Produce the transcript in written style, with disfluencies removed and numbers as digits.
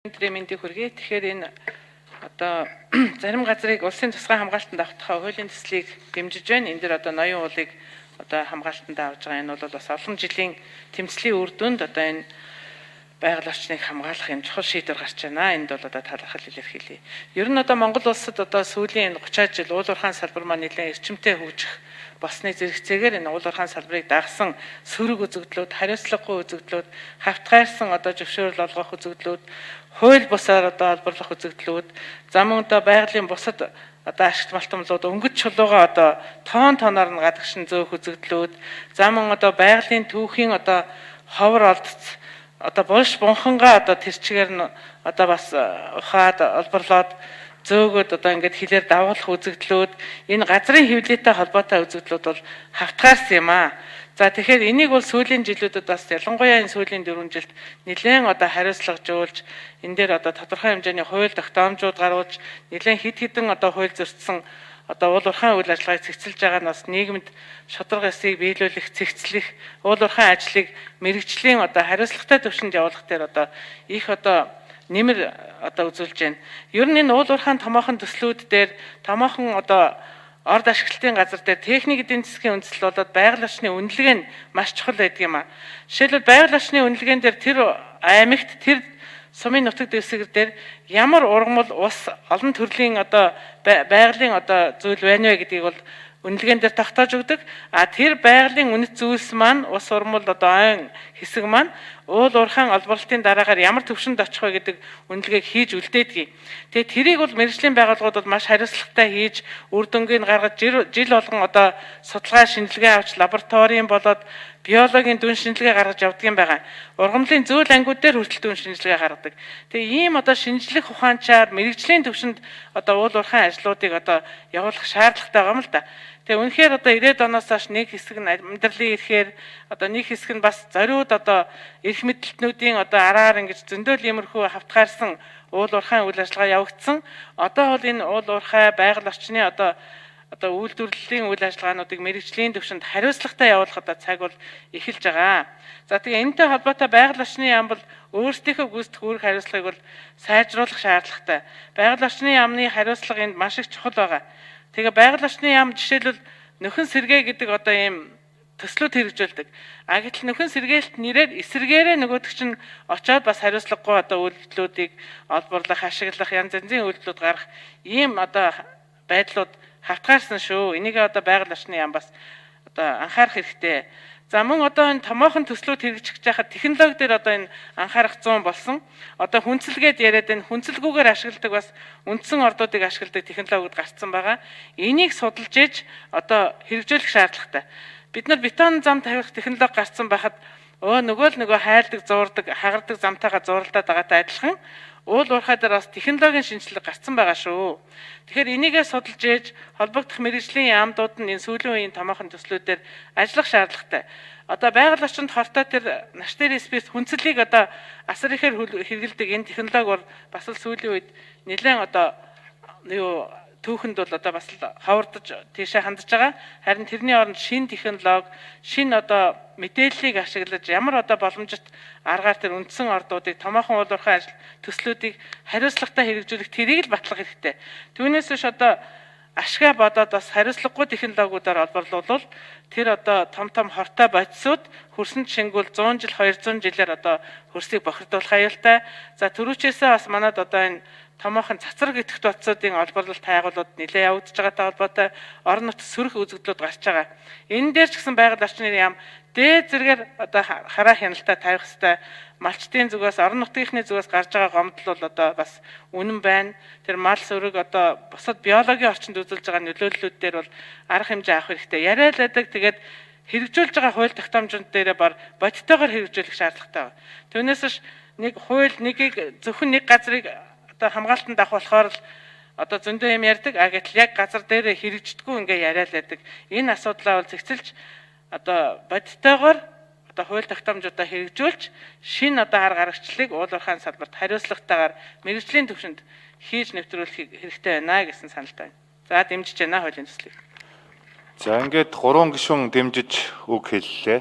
Өдрийн мэндийг хүргэе. Тэгэхээр энэ одоо зарим газрыг улсын тусгай хамгаалтанд авахтаа хуулийн төслийг дэмжиж байна. Энэ дэр одоо ноён уулыг одоо хамгаалтанд авж байгаа. Энэ бол бас олон жилийн тэмцлийн үр дүнд одоо энэ байгаль орчныг хамгаалах юм чухал шийдвэр гарч байна. Энд бол одоо талархал илэрхийлье. Ер нь одоо Монгол улсад одоо сүүлийн 30 жил уул уурхайн салбар маань нэлээд эрчимтэй хөгжих болсны зэрэгцээгээр энэ уул уурхайн салбарыг дагсан сөрөг үзэгдлүүд, хариуцлагагүй үзэгдлүүд, хавтгайрсан одоо зөвшөөрөл олгох үзэгдлүүд, хууль бусаар одоо олборлох үзэгдлүүд, зам одоо байгалийн бусад одоо ашигт малтамлууд өнгөц чулууга одоо тооноор нь гадагшин зөөх үзэгдлүүд, зам одоо байгалийн түүхийн одоо ховор олдц одоо булш бунхангаа одоо тэрчгээр нь одоо бас ухаад олборлоод зөөгөөд одоо ингээд хилээр давуулах үзэгдлүүд, энэ газрын хэвлэлтэй холбоотой үзэгдлүүд бол хавтгаарсан юм аа. За тэгэхээр энийг бол сүүлийн жилүүдэд бас ялангуяа энэ сүүлийн 4 жилд нэлээд одоо хариуцлагажуулж энэ дээр одоо тодорхой хэмжээний хууль тогтоомжууд гаргуулж нэлээд хэд хэдэн одоо хууль зөрчсөн одоо уул уурхайн үйл ажиллагааг цэгцэлж байгаа нь бас нийгэмд шударга ёсыг биелүүлэх, цэгцлэх, уул уурхайн ажлыг мэрэгжлийн одоо хариуцлагатай төвшөнд явуулах дээр одоо их одоо нэмэр одоо үзүүлж байна. Ер нь энэ уул уурхайн томоохон төслүүд дээр томоохон одоо орд ашиглалтын газар дээр техник эдийн засгийн үндэслэл болоод байгаль орчны үнэлгээ нь маш чухал байдаг юм аа. Жишээлбэл байгаль орчны үнэлгээнд дээр тэр аймагт тэр сумын нутаг дэвсгэр дээр ямар ургамал ус олон төрлийн одоо байгалийн одоо зүйл байна вэ гэдгийг бол үнэлгээнд дээр тогтоож өгдөг. А тэр байгалийн үнэт зүйлс маань ус ургамал одоо ойн хэсэг маань уул уурхайн олборлолтын дараагаар ямар төвшөнд очих вэ гэдэг үнэлгээг хийж үлдээдэг. Тэгээ тэрийг бол мэргэжлийн байгууллагууд бол маш хариуцлагатай хийж үр дүнгийг гаргаж жил болгон одоо судалгаа шинжилгээ авч лабораторийн болоод биологийн дүн шинжилгээ гаргаж явдаг юм байгаа. Ургамлын зөөл ангиуд дээр хүртэл дүн шинжилгээ гаргадаг. Тэгээ ийм одоо шинжлэх ухаанчаар мэргэжлийн төвшөнд одоо уул уурхайн ажлуудыг одоо явуулах шаардлагатай байгаа юм л да. Тэгээ үнэхээр одоо 90-ад оноос хойш нэг хэсэг нь амьдралын эрхээр одоо нэг хэсэг нь бас зориуд одоо эрх мэдлэлтнүүдийн одоо араар ингэж зөндөөл иймэрхүү хавтгаарсан уул уурхайн үйл ажиллагаа явагдсан. Одоо бол энэ уул уурхай байгаль орчны одоо үйлдвэрлэлийн үйл ажиллагаануудыг мэргэжлийн төвшөнд хариуцлагатай явуулах одоо цаг бол эхэлж байгаа. За тэгээ энэтэй холбоотой байгаль орчны яам бол өөрсдийнхөө гүйцэтгэх үүрэг хариуцлагыг бол сайжруулах шаардлагатай. Байгаль орчны яамны хариуцлага энд маш их чухал байгаа. Тэгээ байгаль орчны яам жишээлбэл нөхөн сэргээ гэдэг одоо ийм төслүүд хэрэгжүүлдэг. А гэтэл нөхөн сэргээлт нэрээр эсэргээрээ нөгөөдөг чинь очоод бас хариуцлагагүй одоо үйлдэлүүдийг олборлох, ашиглах, янз янзын үйлдэлүүд гарах ийм одоо байдлууд хавтгаарсан шүү. Энийг одоо байгаль орчны яам бас одоо анхаарах хэрэгтэй. За мөн одоо энэ томоохон төслүүд хэрэгжиж байхад технологи дээр одоо энэ анхаарах 100 болсон. Одоо хүнцэлгээд яриад энэ хүнцэлгүйгээр ашигладаг бас үндсэн ордуудыг ашигладаг технологид гарцсан байгаа. Энийг судалж ээж одоо хэрэгжүүлэх шаардлагатай. Бид нар бетон зам тавих технологи гарцсан байхад нөгөө хайлдаг, зуурдаг, хагардаг замтайгаа зууралдаад байгаатай адилхан уул уурхай дээр бас технологийн шинжилгээ гарцсан байгаа шүү. Тэгэхээр энийгээ судалж ээж холбогдох мэргэжлийн яамдууд нь энэ сүүлийн үеийн томоохон төслүүдээр ажиллах шаардлагатай. Одоо байгаль орчинд хортой тэр наштер спейс хүнцлийг одоо асар ихээр хэрэгэлдэг энэ технологи бол бас л сүүлийн үед нэлээд одоо түүхэнд бол одоо бас ховордож тийшээ хандж байгаа. Харин тэрний оронд шин технологи, шин одоо мэдээллийг ашиглаж ямар одоо боломжит аргаар тэр үндсэн ордуудыг томоохон уул уурхай ажил төслүүдийг хариуцлагатай хэрэгжүүлэх тэрийг л батлах хэрэгтэй. Түүнээс биш одоо ашгаа бодоод бас хариуцлагагүй технологиудаар олборлуулвал тэр одоо том хортой бодисууд хөрсөнд шингүүл 100 жил 200 жилээр одоо хөрсийг бохирдуулах аюултай. За түрүүчээсээ бас манад одоо энэ томоохон цацраг идэвхт бодисуудын олборлолт байгууллагууд нэлээд явагдаж байгаатай холбоотой орон нутгийн сөрөг үзэгдлүүд гарч байгаа. Энэ дээр ч гэсэн байгаль орчны яам дээд зэргээр одоо хараа хяналтаа тавих хэрэгтэй. Малчтын зүгээс орон нутгийнхны зүгээс гарч байгаа гомдол бол одоо бас үнэн байна. Тэр мал сөрөг одоо бусад биологийн орчинд үзүүлж байгаа нөлөөллүүд дээр бол арга хэмжээ авах хэрэгтэй. Яриалаадаг тэгээд хэрэгжүүлж байгаа хууль тогтоомжууд дээрээ бодитойгоор хэрэгжүүлэх шаардлагатай байна. Түүнээс биш нэг хууль нэгийг зөвхөн нэг газрыг одоо хамгаалтанд авах болохоор л одоо зөндөө юм ярьдаг. А гэтэл яг газар дээр хэрэгждэггүй ингээ яриалаадаг. Энэ асуудлаа бол зэгцэлж одоо бодитойгоор одоо хууль тогтоомжуудаа хэрэгжүүлж шинэ одоо арга аргачлалыг уул уурхайн салбарт хариуцлагатайгаар мэргэжлийн төвшөнд хийж нэвтрүүлэх хэрэгтэй байна гэсэн саналтай байна. За дэмжиж байна хуулийн төслийг. За ингээд 3 гишүүн дэмжиж үг хэллээ.